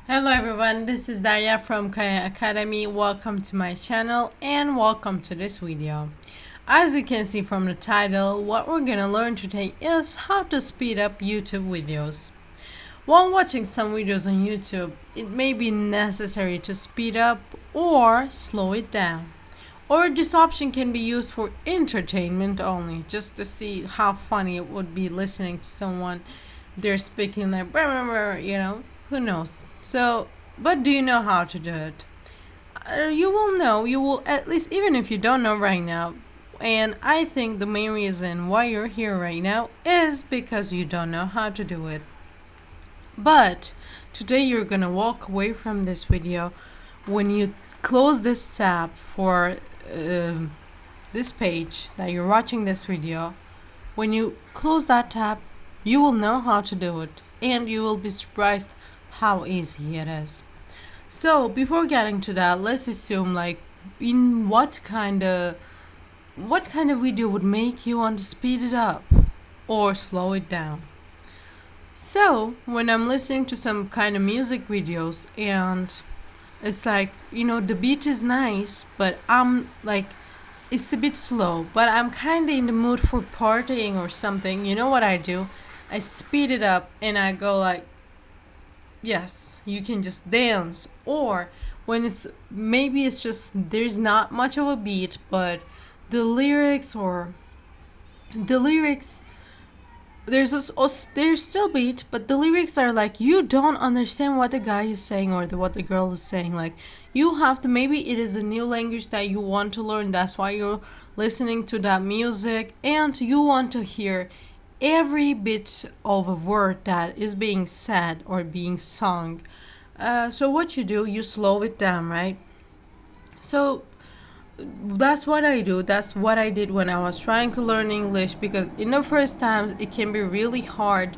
Hello everyone, this is Daria from Kaya Academy. Welcome to my channel and welcome to this video. As you can see from the title, what we're gonna learn today is how to speed up YouTube videos. While watching some videos on YouTube, it may be necessary to speed up or slow it down. Or this option can be used for entertainment only, just to see how funny it would be listening to someone they're speaking like "Brr, brr, brr," who knows. But do you know how to do it? You will know, you will at least, even if you don't know right now. And I think the main reason why you're here right now is because you don't know how to do it. But today you're gonna walk away from this video when you close this tab for this page that you're watching this video. When you close that tab, you will know how to do it, and you will be surprised how easy it is. So before getting to that, let's assume like in what kind of video would make you want to speed it up or slow it down. So when I'm listening to some kind of music videos and it's like, the beat is nice, but I'm like, it's a bit slow, but I'm kind of in the mood for partying or something. You know what I do? I speed it up and I go like, yes, you can just dance. Or when it's just there's not much of a beat, but the lyrics or the lyrics there's still beat, but the lyrics are like you don't understand what the guy is saying or what the girl is saying. Like you have to, maybe it is a new language that you want to learn. That's why you're listening to that music, and you want to hear every bit of a word that is being said or being sung. So what you do, you slow it down, right? So that's what I do. That's what I did when I was trying to learn English, because in the first times it can be really hard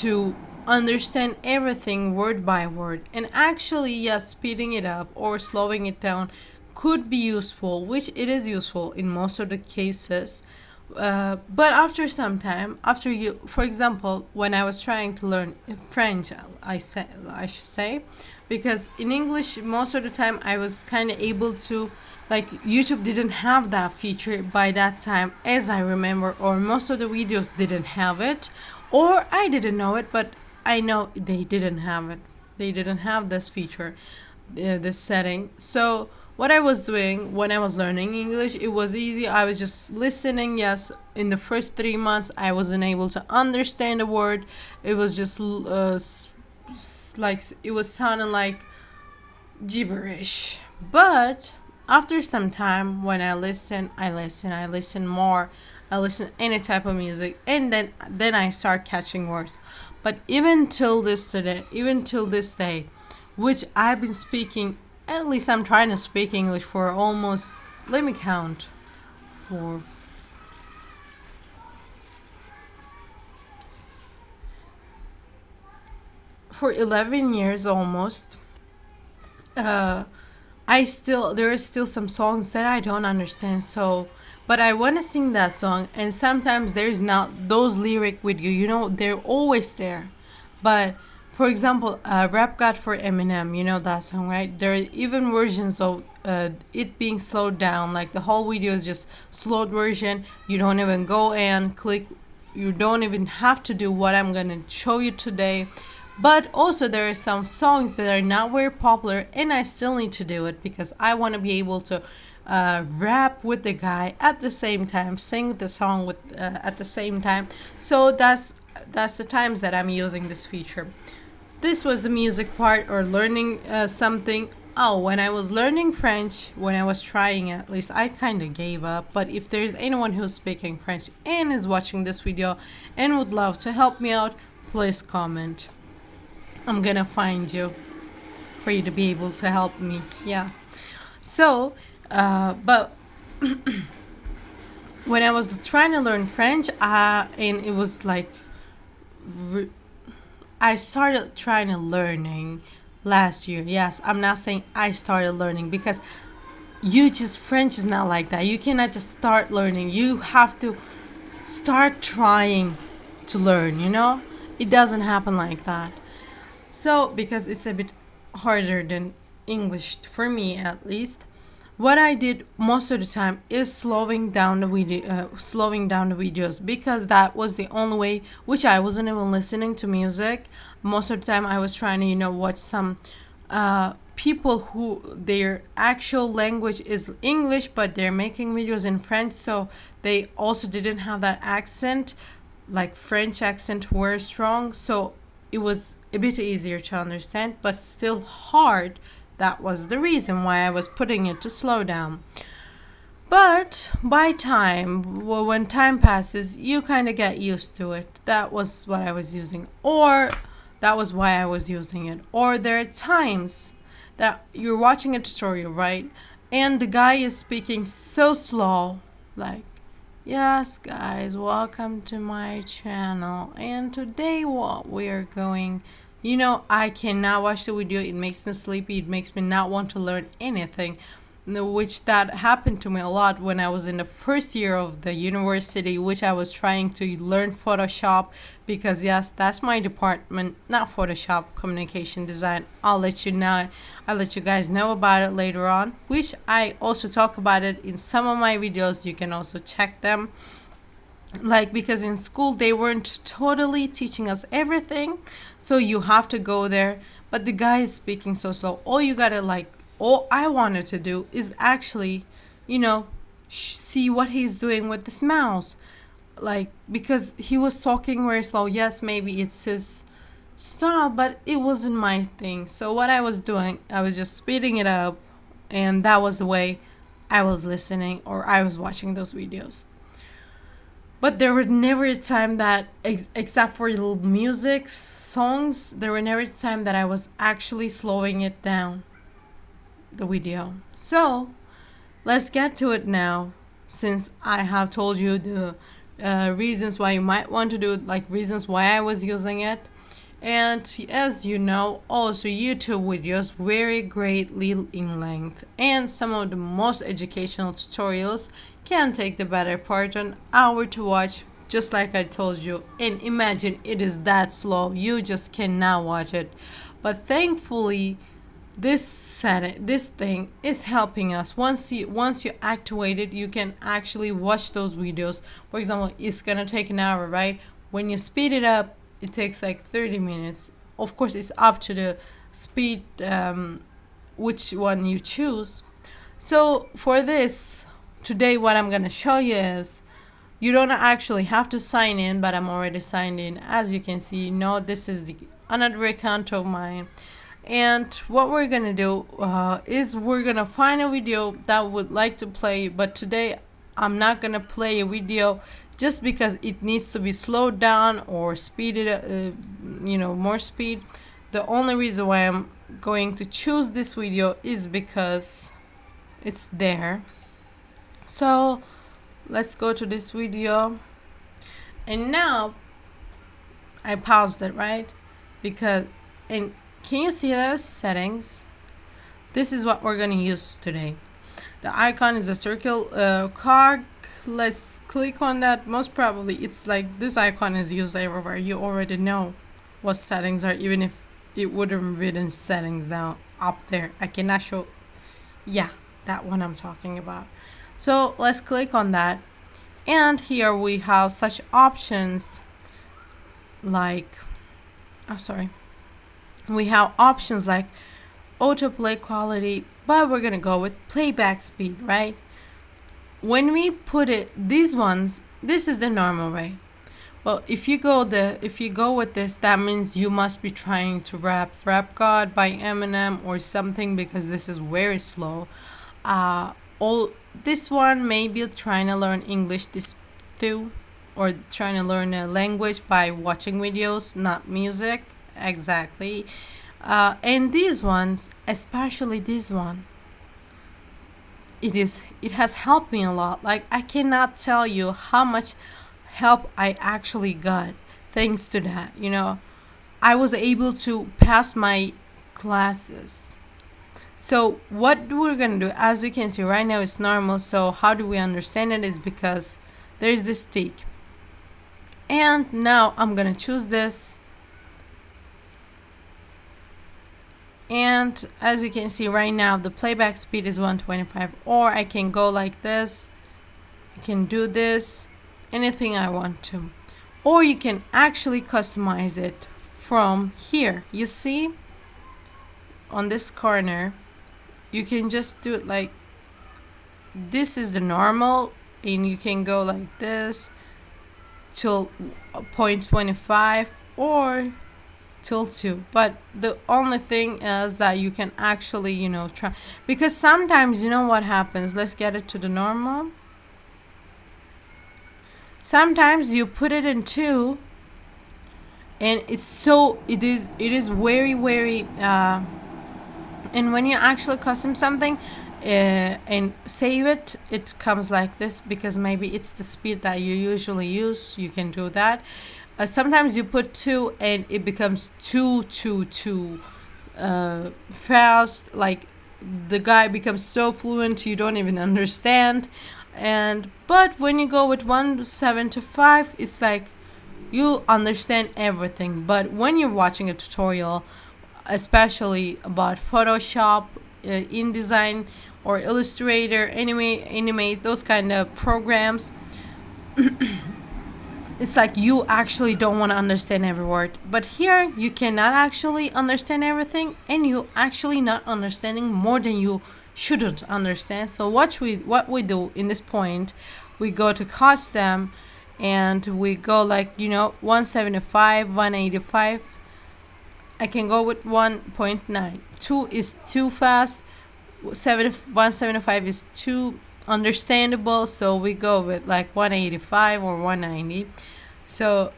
to understand everything word by word. And actually, yes, speeding it up or slowing it down could be useful, which it is useful in most of the cases. But after some time, after you, for example, when I was trying to learn French, I should say, because in English most of the time I was kind of able to, like YouTube didn't have that feature by that time, as I remember, or most of the videos didn't have it, or I didn't know it, but I know they didn't have it. They didn't have this feature, this setting. So what I was doing when I was learning English, it was easy. I was just listening. Yes, in the first 3 months, I wasn't able to understand a word. It was just like it was sounding like gibberish. But after some time, when I listen more. I listen any type of music, and then I start catching words. But even till this day, which I've been speaking, at least I'm trying to speak English for almost, let me count, for 11 years almost. uh there are still some songs that I don't understand. So, but I want to sing that song, and sometimes there's not those lyric with you. They're always there. But for example, "Rap God" for Eminem. You know that song, right? There are even versions of it being slowed down. Like the whole video is just slowed version. You don't even go and click. You don't even have to do what I'm gonna show you today. But also, there are some songs that are not very popular, and I still need to do it because I want to be able to rap with the guy at the same time, sing the song with at the same time. So that's the times that I'm using this feature. This was the music part, or learning something. Oh, when I was learning French, when I was trying, at least, I kind of gave up. But if there's anyone who's speaking French and is watching this video and would love to help me out, please comment. I'm gonna find you for you to be able to help me. Yeah. So, but when I was trying to learn French, and it was like, I started trying to learning last year. Yes, I'm not saying I started learning, because French is not like that. You cannot just start learning. You have to start trying to learn. It doesn't happen like that. So, because it's a bit harder than English for me at least. What I did most of the time is slowing down the videos, because that was the only way. Which I wasn't even listening to music most of the time. I was trying to watch some people who their actual language is English, but they're making videos in French, so they also didn't have that accent, like French accent were strong, so it was a bit easier to understand, but still hard. That was the reason why I was putting it to slow down. But when time passes, you kind of get used to it. That was what I was using, or that was why I was using it. Or there are times that you're watching a tutorial, right? And the guy is speaking so slow, like, yes, guys, welcome to my channel. And today, what we're going, I cannot watch the video. It makes me sleepy. It makes me not want to learn anything. Which that happened to me a lot when I was in the first year of the university, which I was trying to learn Photoshop, because yes, that's my department, not Photoshop, communication design. I'll let you guys know about it later on, which I also talk about it in some of my videos. You can also check them. Like, because in school they weren't totally teaching us everything, so you have to go there, but the guy is speaking so slow. All I wanted to do is actually, see what he's doing with this mouse. Like, because he was talking very slow. Yes, maybe it's his style, but it wasn't my thing. So what I was doing, I was just speeding it up, and that was the way I was listening or I was watching those videos. But there was never a time that, except for little music, songs, there were never a time that I was actually slowing it down, the video. So let's get to it now, since I have told you the reasons why you might want to do it, like reasons why I was using it. And as you know, also YouTube videos vary greatly in length, and some of the most educational tutorials can take the better part of an hour to watch, just like I told you. And imagine it is that slow, you just cannot watch it. But thankfully, this thing is helping us. Once you activate it, you can actually watch those videos. For example, it's gonna take an hour, right? When you speed it up, it takes like 30 minutes. Of course, it's up to the speed, which one you choose. So for this today, what I'm gonna show you is, you don't actually have to sign in, but I'm already signed in. As you can see, this is another account of mine. And what we're gonna do is we're gonna find a video that would like to play, but today I'm not gonna play a video just because it needs to be slowed down or speeded, more speed. The only reason why I'm going to choose this video is because it's there. So let's go to this video, and now I paused it, right? And can you see the settings? This is what we're gonna use today. The icon is a circle cog. Let's click on that. Most probably it's like this icon is used everywhere. You already know what settings are, even if it wouldn't be in settings down up there. I cannot show. Yeah, that one I'm talking about. So let's click on that, and here we have such options like, we have options like autoplay quality, but we're gonna go with playback speed, right? When we put it, these ones, this is the normal way. Well, if you go with this, that means you must be trying to rap God by Eminem or something, because this is very slow. All this one, maybe trying to learn English this too, or trying to learn a language by watching videos, not music. Exactly. And these ones, especially this one, it has helped me a lot. Like, I cannot tell you how much help I actually got thanks to that. I was able to pass my classes. So what we're gonna do, as you can see right now, it's normal. So how do we understand it is because there's this tick, and now I'm gonna choose this. And as you can see right now, the playback speed is 125, or I can go like this. I can do this, anything I want to. Or you can actually customize it from here. You see, on this corner, you can just do it like this is the normal, and you can go like this till 0.25 or till 2. But the only thing is that you can actually, try, because sometimes what happens. Let's get it to the normal. Sometimes you put it in 2 and it is very and when you actually custom something and save it, it comes like this, because maybe it's the speed that you usually use. You can do that. Sometimes you put 2 and it becomes too fast, like the guy becomes so fluent you don't even understand. But when you go with 175, it's like you understand everything. But when you're watching a tutorial, especially about Photoshop, InDesign, or Illustrator, Animate, those kind of programs, it's like you actually don't want to understand every word. But here you cannot actually understand everything, and you actually not understanding more than you shouldn't understand. So what we do in this point, we go to custom and we go like 175, 185. I can go with 1.9. 2 is too fast. 175 is too understandable, so we go with like 185 or 190. So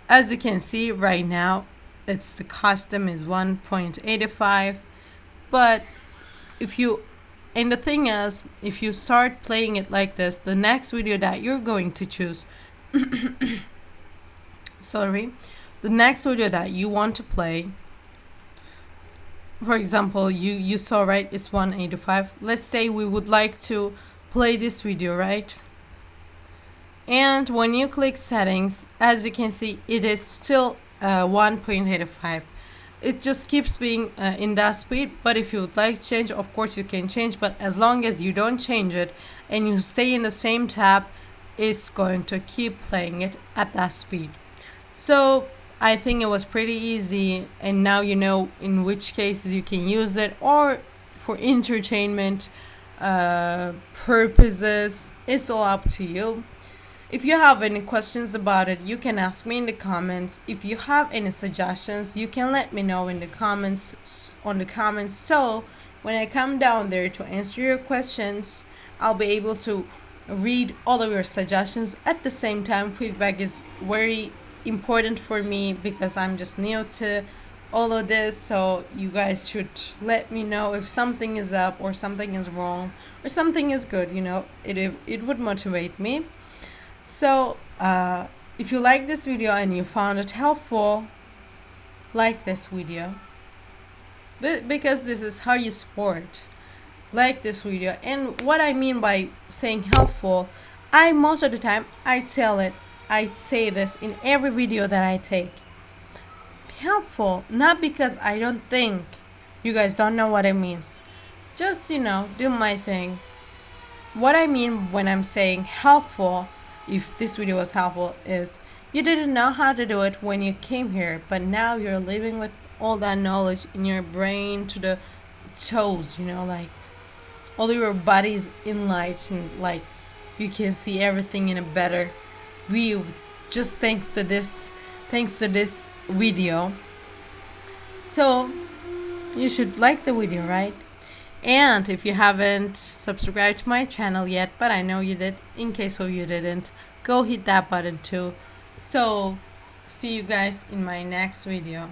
as you can see right now, it's the custom is 1.85. But and the thing is, if you start playing it like this, the next video that you're going to choose sorry, the next video that you want to play, for example, you saw, right, it's 185. Let's say we would like to play this video, right? And when you click settings, as you can see, it is still 1.85. It just keeps being in that speed. But if you would like to change, of course you can change, but as long as you don't change it and you stay in the same tab, it's going to keep playing it at that speed. So I think it was pretty easy, and now you know in which cases you can use it, or for entertainment purposes. It's all up to you. If you have any questions about it, you can ask me in the comments. If you have any suggestions, you can let me know in the comments so when I come down there to answer your questions, I'll be able to read all of your suggestions. At the same time, feedback is very important for me because I'm just new to all of this, so you guys should let me know if something is up or something is wrong or something is good. It would motivate me. So if you like this video and you found it helpful, like this video, because this is how you support. Like this video. And what I mean by saying helpful, most of the time I say this in every video that I take. Helpful, not because I don't think you guys don't know what it means. Just do my thing. What I mean when I'm saying helpful, if this video was helpful, is you didn't know how to do it when you came here, but now you're living with all that knowledge in your brain to the toes, like all your body's enlightened, like you can see everything in a better view just thanks to this video. So you should like the video, right? And if you haven't subscribed to my channel yet, but I know you did, in case of you didn't, go hit that button too. So see you guys in my next video.